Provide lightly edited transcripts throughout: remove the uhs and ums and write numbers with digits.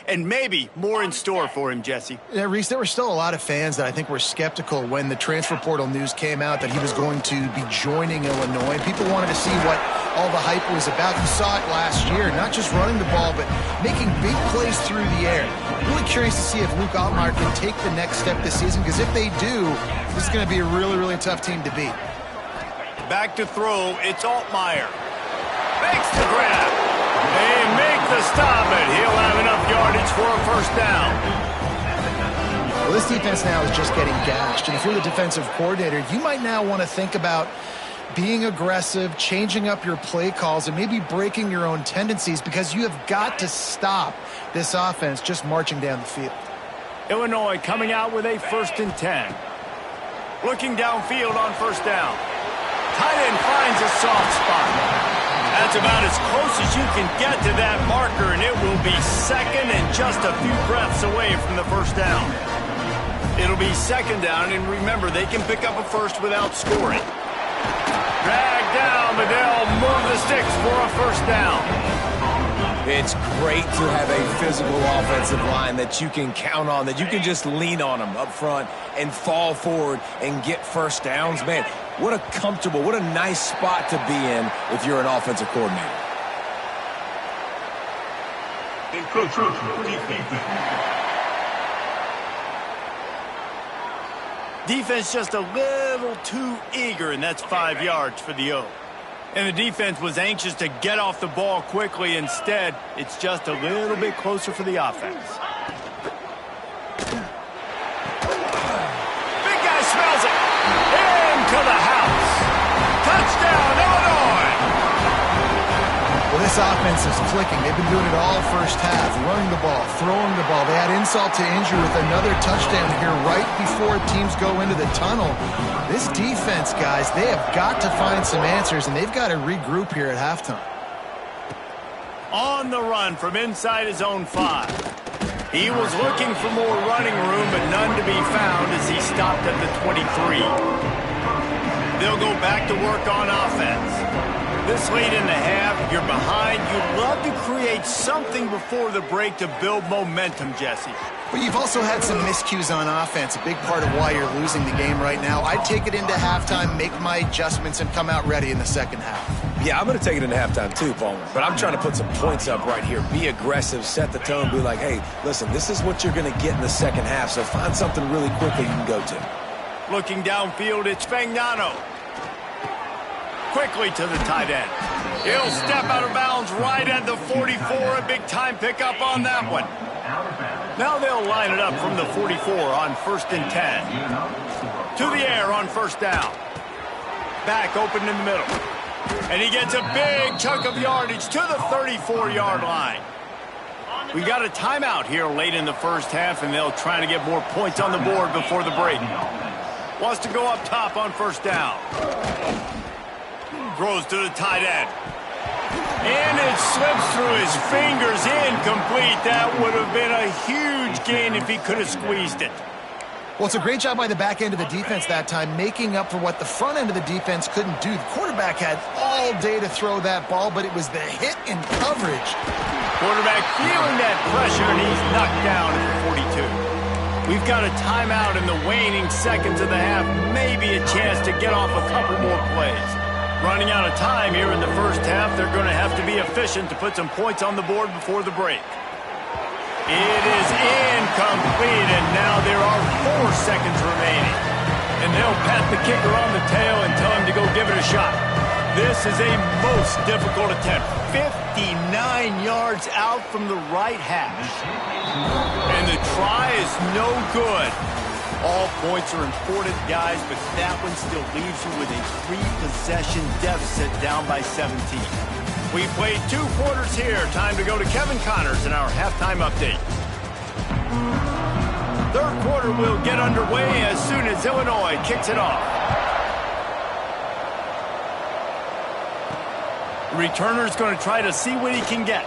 and maybe more in store for him, Jesse. Yeah, Reese, there were still a lot of fans that I think were skeptical when the transfer portal news came out that he was going to be joining Illinois. People wanted to see what all the hype was about. You saw it last year, not just running the ball, but making big plays through the air. Really curious to see if Luke Altmaier can take the next step this season, because if they do, this is going to be a really, really tough team to beat. Back to throw, it's Altmaier. Makes the grab. They make the stop, and he'll have enough yardage for a first down. Well, this defense now is just getting gashed, and if you're the defensive coordinator, you might now want to think about being aggressive, changing up your play calls, and maybe breaking your own tendencies, because you have got to stop this offense just marching down the field. Illinois coming out with a 1st and 10. Looking downfield on first down. Tight end finds a soft spot. That's about as close as you can get to that marker, and it will be second and just a few breaths away from the first down. It'll be second down, and remember, they can pick up a first without scoring. Drag down, but they'll move the sticks for a first down. It's great to have a physical offensive line that you can count on, that you can just lean on them up front and fall forward and get first downs. Man, what a comfortable, what a nice spot to be in if you're an offensive coordinator. Defense just a little too eager, and that's 5 yards for the O. And the defense was anxious to get off the ball quickly. Instead, it's just a little bit closer for the offense. Big guy smells it. Into the house. Touchdown, Illinois. Well, this offense is clicking. They've been doing it all first half, running the ball, throwing the ball. They had insult to injury with another touchdown here right before teams go into the tunnel. This defense, guys, they have got to find some answers, and they've got to regroup here at halftime. On the run from inside his own 5. He was looking for more running room, but none to be found as he stopped at the 23. They'll go back to work on offense. This late in the half, you're behind. You'd love to create something before the break to build momentum, Jesse. But you've also had some miscues on offense, a big part of why you're losing the game right now. I'd take it into halftime, make my adjustments, and come out ready in the second half. Yeah, I'm going to take it into halftime too, Palmer. But I'm trying to put some points up right here. Be aggressive, set the tone, be like, hey, listen, this is what you're going to get in the second half, so find something really quickly you can go to. Looking downfield, it's Fagnano. Quickly to the tight end. He'll step out of bounds right at the 44. A big time pickup on that one. Now they'll line it up from the 44 on 1st and 10. To the air on first down. Back open in the middle. And he gets a big chunk of yardage to the 34-yard line. We got a timeout here late in the first half, and they'll try to get more points on the board before the break. Wants to go up top on first down. Throws to the tight end. And it slips through his fingers, incomplete. That would have been a huge gain if he could have squeezed it. Well, it's a great job by the back end of the defense that time, making up for what the front end of the defense couldn't do. The quarterback had all day to throw that ball, but it was the hit and coverage. Quarterback feeling that pressure, and he's knocked down at the 42. We've got a timeout in the waning seconds of the half, maybe a chance to get off a couple more plays. Running out of time here in the first half, they're going to have to be efficient to put some points on the board before the break. It is incomplete, and now there are 4 seconds remaining. And they'll pat the kicker on the tail and tell him to go give it a shot. This is a most difficult attempt. 59 yards out from the right hash. And the try is no good. All points are important, guys, but that one still leaves you with a 3-possession deficit down by 17. We played 2 quarters here. Time to go to Kevin Connors in our halftime update. Third quarter will get underway as soon as Illinois kicks it off. The returner's going to try to see what he can get.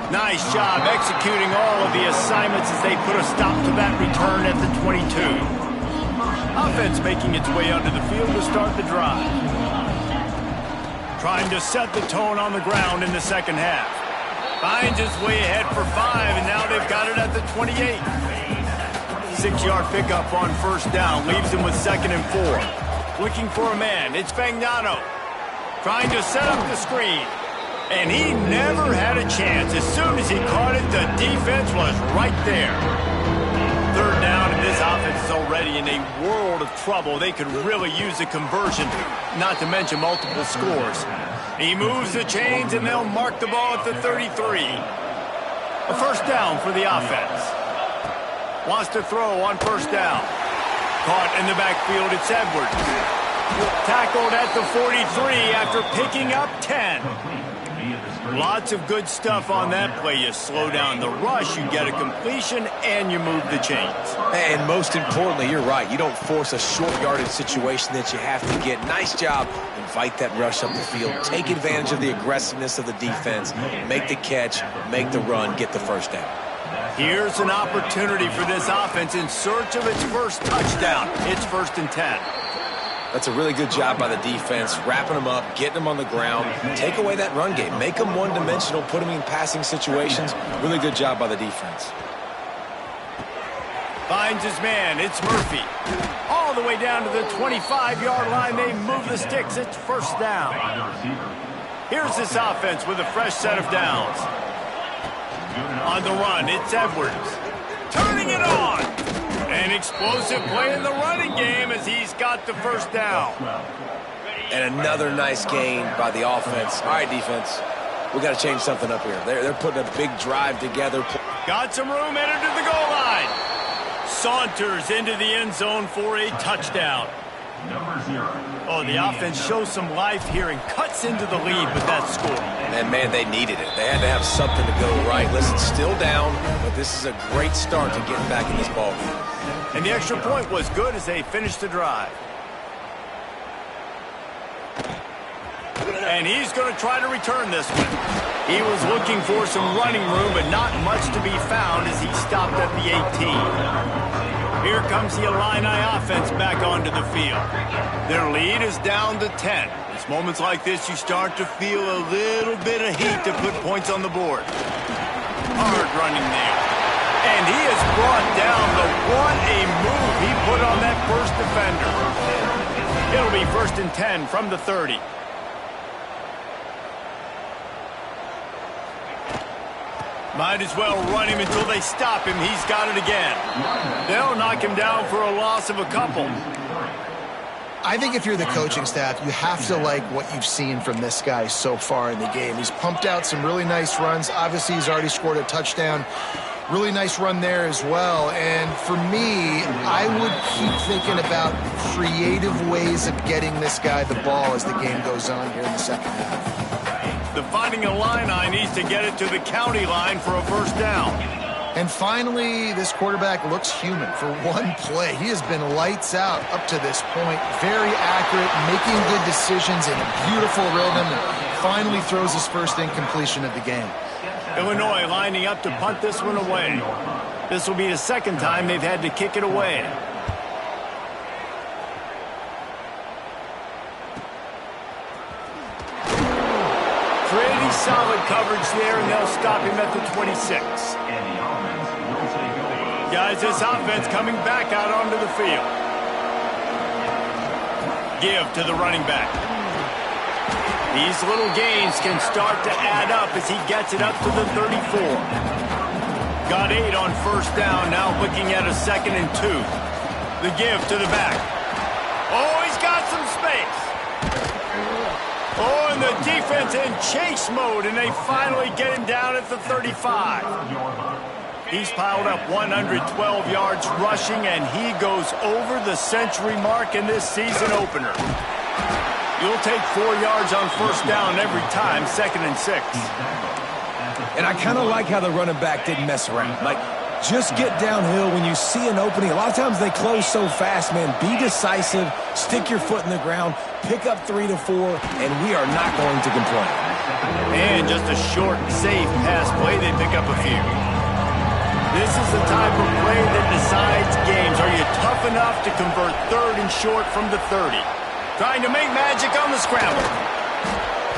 Nice job executing all of the assignments as they put a stop to that return at the 22. Offense making its way onto the field to start the drive. Trying to set the tone on the ground in the second half. Finds his way ahead for 5, and now they've got it at the 28. 6-yard pickup on first down. Leaves him with 2nd and 4. Looking for a man. It's Fagnano. Trying to set up the screen. And he never had a chance. As soon as he caught it, the defense was right there. 3rd down, and this offense is already in a world of trouble. They could really use a conversion, not to mention multiple scores. He moves the chains, and they'll mark the ball at the 33. A first down for the offense. Wants to throw on first down. Caught in the backfield, it's Edwards. Tackled at the 43 after picking up 10. Lots of good stuff on that play. You slow down the rush, you get a completion, and you move the chains. And most importantly, you're right. You don't force a short yardage situation that you have to get. Nice job. Invite that rush up the field. Take advantage of the aggressiveness of the defense. Make the catch, make the run, get the first down. Here's an opportunity for this offense in search of its first touchdown. It's 1st and 10. That's a really good job by the defense, wrapping them up, getting them on the ground. Take away that run game. Make them one-dimensional, put them in passing situations. Really good job by the defense. Finds his man. It's Murphy. All the way down to the 25-yard line. They move the sticks. It's first down. Here's this offense with a fresh set of downs. On the run, it's Edwards. Turning it on. An explosive play in the running game as he's got the first down. And another nice gain by the offense. All right, defense, we got to change something up here. They're putting a big drive together. Got some room, headed to the goal line. Saunters into the end zone for a touchdown. Oh, the offense shows some life here and cuts into the lead with that score. And, man, they needed it. They had to have something to go right. Listen, still down, but this is a great start to getting back in this ballgame. And the extra point was good as they finished the drive. And he's going to try to return this one. He was looking for some running room, but not much to be found as he stopped at the 18. Here comes the Illini offense back onto the field. Their lead is down to 10. It's moments like this you start to feel a little bit of heat to put points on the board. Hard running there. And he has brought down the what a move he put on that first defender. It'll be 1st and 10 from the 30. Might as well run him until they stop him. He's got it again. They'll knock him down for a loss of a couple. I think if you're the coaching staff, you have to like what you've seen from this guy so far in the game. He's pumped out some really nice runs. Obviously, he's already scored a touchdown. Really nice run there as well. And for me, I would keep thinking about creative ways of getting this guy the ball as the game goes on here in the second half. The Fighting Illini needs to get it to the county line for a first down. And finally, this quarterback looks human for one play. He has been lights out up to this point. Very accurate, making good decisions in a beautiful rhythm, and finally throws his first incompletion of the game. Illinois lining up to punt this one away. This will be the second time they've had to kick it away. Pretty solid coverage there, and they'll stop him at the 26. Guys, this offense coming back out onto the field. Give to the running back. These little gains can start to add up as he gets it up to the 34. Got 8 on first down, now looking at a 2nd and 2. The give to the back. Oh, he's got some space. Oh, and the defense in chase mode, and they finally get him down at the 35. He's piled up 112 yards rushing, and he goes over the century mark in this season opener. You'll take 4 yards on first down every time, 2nd and 6. And I kind of like how the running back didn't mess around. Like, just get downhill when you see an opening. A lot of times they close so fast, man. Be decisive, stick your foot in the ground, pick up 3 to 4, and we are not going to complain. And just a short, safe pass play, they pick up a few. This is the type of play that decides games. Are you tough enough to convert 3rd and short from the 30? Trying to make magic on the scramble.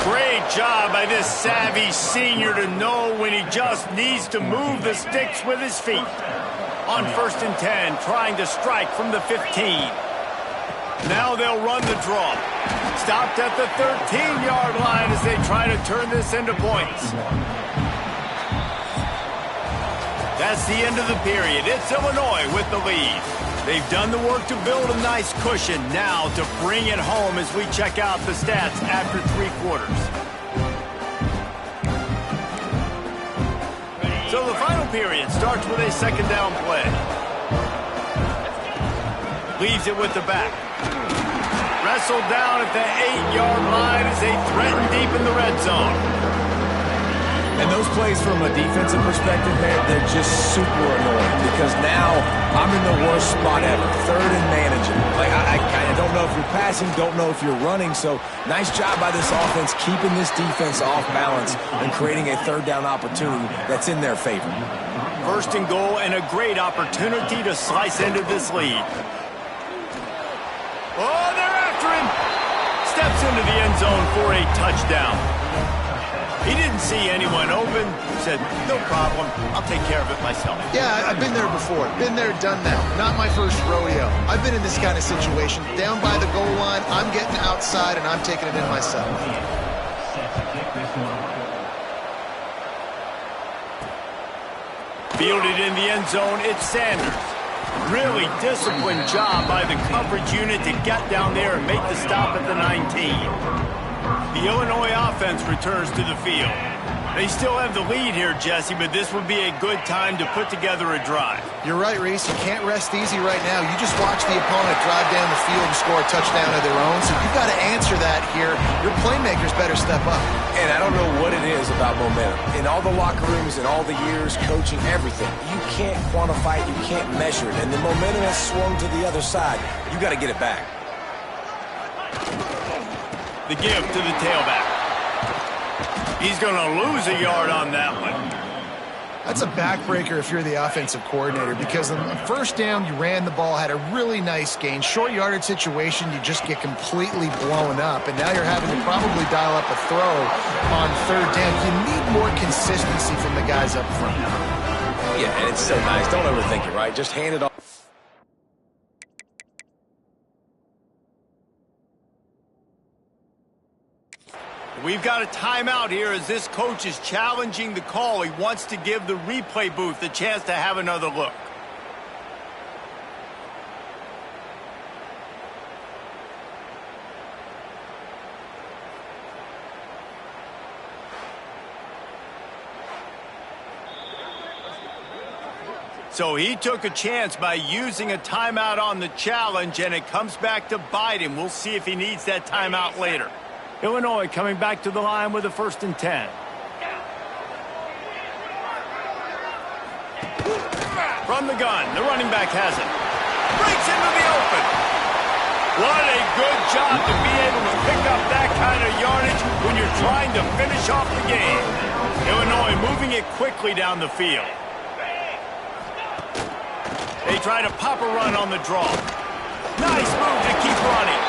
Great job by this savvy senior to know when he just needs to move the sticks with his feet. On 1st and 10, trying to strike from the 15. Now they'll run the draw. Stopped at the 13-yard line as they try to turn this into points. That's the end of the period. It's Illinois with the lead. They've done the work to build a nice cushion. Now to bring it home as we check out the stats after 3 quarters. So the final period starts with a 2nd down play. Leaves it with the back. Wrestled down at the 8-yard line as they threaten deep in the red zone. And those plays from a defensive perspective, man, they're just super annoying because now I'm in the worst spot ever, 3rd and managing. Like, I don't know if you're passing, don't know if you're running, so nice job by this offense keeping this defense off balance and creating a 3rd down opportunity that's in their favor. 1st and goal and a great opportunity to slice into this lead. Oh, they're after him. Steps into the end zone for a touchdown. He didn't see anyone open. Said, no problem. I'll take care of it myself. Yeah, I've been there before. Been there, done that. Not my first rodeo. I've been in this kind of situation. Down by the goal line, I'm getting outside, and I'm taking it in myself. Fielded in the end zone, it's Sanders. Really disciplined job by the coverage unit to get down there and make the stop at the 19. The Illinois offense returns to the field. They still have the lead here, Jesse, but this would be a good time to put together a drive. You're right, Reese. You can't rest easy right now. You just watch the opponent drive down the field and score a touchdown of their own, so you've got to answer that here. Your playmakers better step up. And I don't know what it is about momentum. In all the locker rooms, in all the years, coaching, everything, you can't quantify it, you can't measure it, and the momentum has swung to the other side. You got to get it back. The give to the tailback. He's going to lose a yard on that one. That's a backbreaker if you're the offensive coordinator, because on the 1st down, you ran the ball, had a really nice gain. Short yardage situation, you just get completely blown up, and now you're having to probably dial up a throw on 3rd down. You need more consistency from the guys up front. Yeah, and it's so nice. Don't overthink it, right? Just hand it off. We've got a timeout here as this coach is challenging the call. He wants to give the replay booth a chance to have another look. So he took a chance by using a timeout on the challenge, and it comes back to bite him. We'll see if he needs that timeout later. Illinois coming back to the line with a 1st and 10. From the gun, the running back has it. Breaks into the open. What a good job to be able to pick up that kind of yardage when you're trying to finish off the game. Illinois moving it quickly down the field. They try to pop a run on the draw. Nice move to keep running.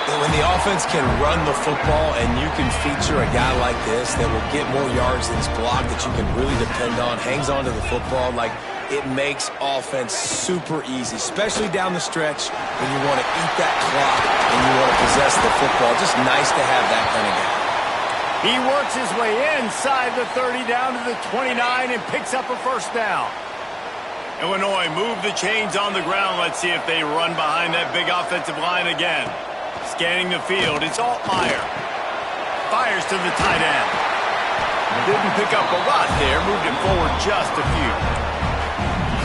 When the offense can run the football and you can feature a guy like this that will get more yards than his block that you can really depend on, hangs on to the football, like it makes offense super easy, especially down the stretch when you want to eat that clock and you want to possess the football. Just nice to have that kind of guy. He works his way inside the 30 down to the 29 and picks up a 1st down. Illinois move the chains on the ground. Let's see if they run behind that big offensive line again. Scanning the field, it's Altmaier. Fires to the tight end. Didn't pick up a lot there, moved it forward just a few.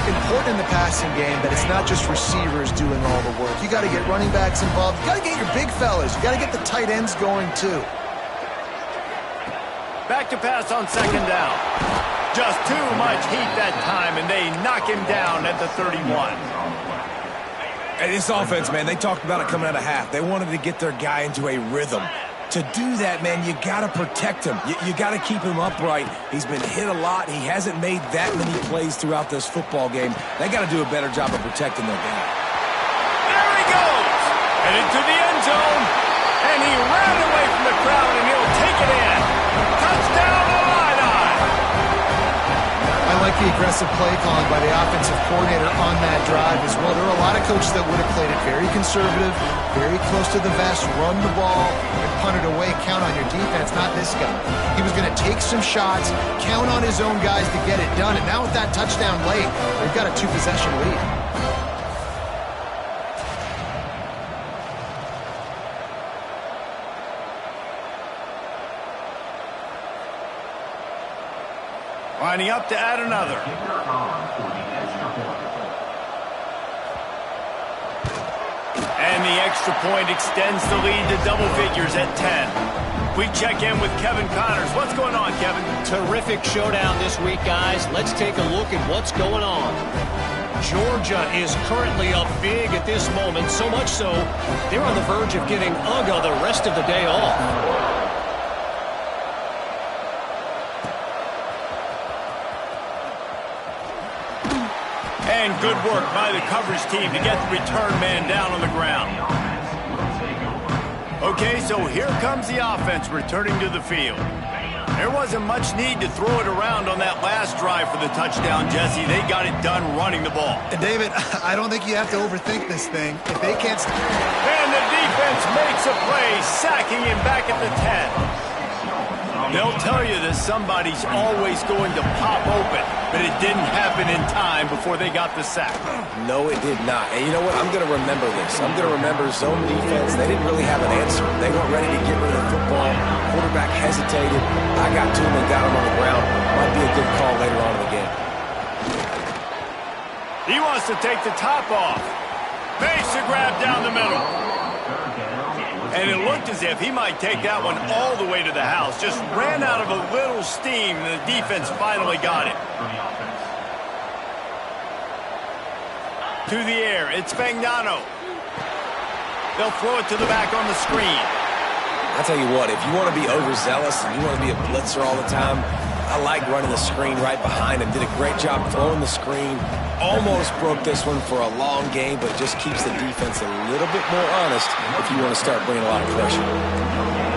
Important in the passing game that it's not just receivers doing all the work. You got to get running backs involved. You got to get your big fellas. You got to get the tight ends going too. Back to pass on 2nd down. Just too much heat that time, and they knock him down at the 31. And this offense, man, they talked about it coming out of half. They wanted to get their guy into a rhythm. To do that, man, you got to protect him. You got to keep him upright. He's been hit a lot. He hasn't made that many plays throughout this football game. They got to do a better job of protecting their guy. There he goes! Headed to the end zone. And he ran away from the crowd, and he'll take the aggressive play calling by the offensive coordinator on that drive as well. There are a lot of coaches that would have played it very conservative, very close to the vest, run the ball, and punt it away, count on your defense, not this guy. He was going to take some shots, count on his own guys to get it done, and now with that touchdown late, they've got a 2-possession lead. Lining up to add another. And the extra point extends the lead to double figures at 10. We check in with Kevin Connors. What's going on, Kevin? Terrific showdown this week, guys. Let's take a look at what's going on. Georgia is currently up big at this moment, so much so they're on the verge of giving UGA the rest of the day off. And good work by the coverage team to get the return man down on the ground. Okay, so here comes the offense returning to the field. There wasn't much need to throw it around on that last drive for the touchdown, Jesse. They got it done running the ball. And David, I don't think you have to overthink this thing. If they can't... And the defense makes a play, sacking him back at the 10. They'll tell you that somebody's always going to pop open, but it didn't happen in time before they got the sack. No, it did not. And you know what? I'm going to remember this. I'm going to remember zone defense. They didn't really have an answer. They weren't ready to get rid of the football. Quarterback hesitated. I got to him and got him on the ground. Might be a good call later on in the game. He wants to take the top off. Makes a grab down the middle. And it looked as if he might take that one all the way to the house. Just ran out of a little steam, and the defense finally got it. To the air, it's Fagnano. They'll throw it to the back on the screen. I'll tell you what, if you want to be overzealous and you want to be a blitzer all the time, I like running the screen right behind him. Did a great job throwing the screen. Almost broke this one for a long game, but just keeps the defense a little bit more honest if you want to start bringing a lot of pressure.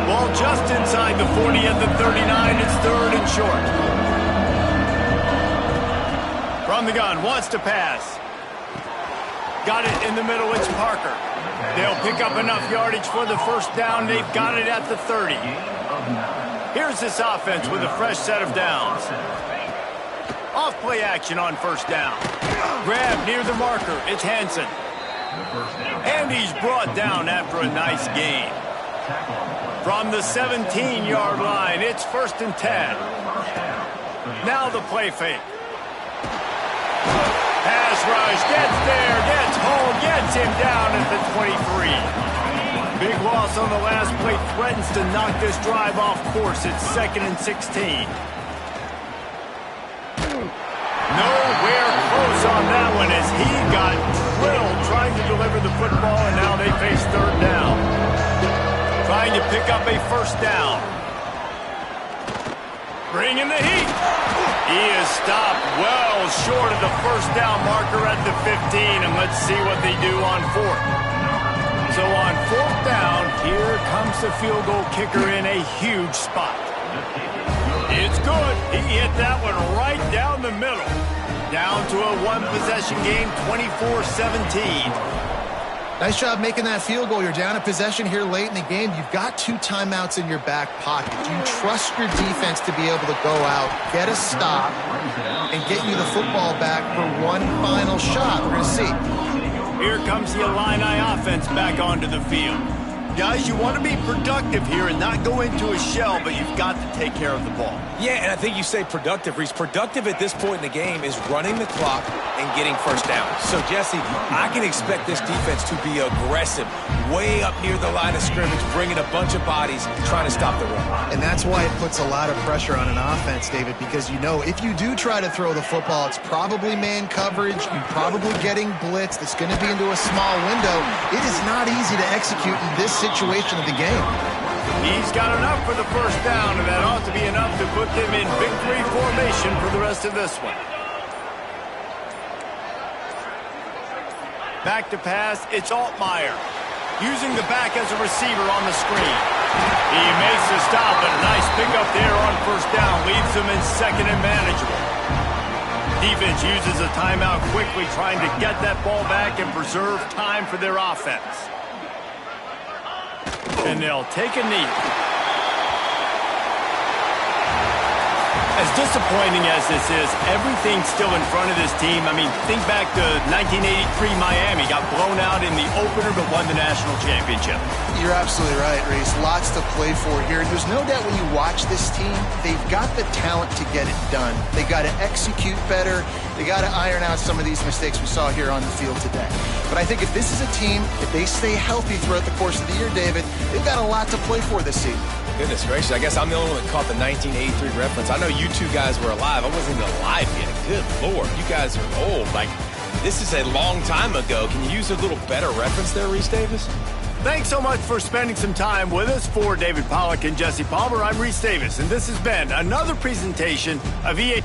Ball just inside the 40 at the 39. It's third and short. From the gun, wants to pass. Got it in the middle. It's Parker. They'll pick up enough yardage for the first down. They've got it at the 30. Here's this offense with a fresh set of downs. Off play action on first down. Grab near the marker. It's Hansen. And he's brought down after a nice gain. From the 17-yard line, it's first and 10. Now the play fake. Pass rush, gets there, gets home, gets him down at the 23. Big loss on the last play, threatens to knock this drive off course. It's second and 16. Nowhere close on that one as he got drilled trying to deliver the football, and now they face third down. Trying to pick up a first down. Bringing the heat. He is stopped well short of the first down marker at the 15, and let's see what they do on fourth. So on fourth down, here comes the field goal kicker in a huge spot. It's good. He hit that one right down the middle. Down to a one-possession game, 24-17. Nice job making that field goal. You're down a possession here late in the game. You've got 2 timeouts in your back pocket. Do you trust your defense to be able to go out, get a stop, and get you the football back for one final shot? We're going to see. Here comes the Illini offense back onto the field. Guys, you want to be productive here and not go into a shell, but you've got to take care of the ball. Yeah, and I think you say productive, Reese. Productive at this point in the game is running the clock and getting first down. So, Jesse, I can expect this defense to be aggressive, way up near the line of scrimmage, bringing a bunch of bodies, trying to stop the run. And that's why it puts a lot of pressure on an offense, David, because you know if you do try to throw the football, it's probably man coverage. You're probably getting blitzed. It's going to be into a small window. It is not easy to execute in this situation of the game. He's got enough for the first down, and that ought to be enough to put them in victory formation for the rest of this one. Back to pass, it's Altmaier. Using the back as a receiver on the screen. He makes the stop, and a nice pickup there on first down. Leaves them in second and manageable. Defense uses a timeout quickly, trying to get that ball back and preserve time for their offense. And they'll take a knee. As disappointing as this is, everything's still in front of this team. I mean, think back to 1983 Miami. Got blown out in the opener but won the national championship. You're absolutely right, Reese. Lots to play for here. There's no doubt when you watch this team, they've got the talent to get it done. They got to execute better. They got to iron out some of these mistakes we saw here on the field today. But I think if this is a team, if they stay healthy throughout the course of the year, David, they've got a lot to play for this season. Goodness gracious, I guess I'm the only one that caught the 1983 reference. I know you two guys were alive. I wasn't even alive yet. Good Lord, you guys are old. Like, this is a long time ago. Can you use a little better reference there, Reese Davis? Thanks so much for spending some time with us. For David Pollack and Jesse Palmer, I'm Reese Davis, and this has been another presentation of EA.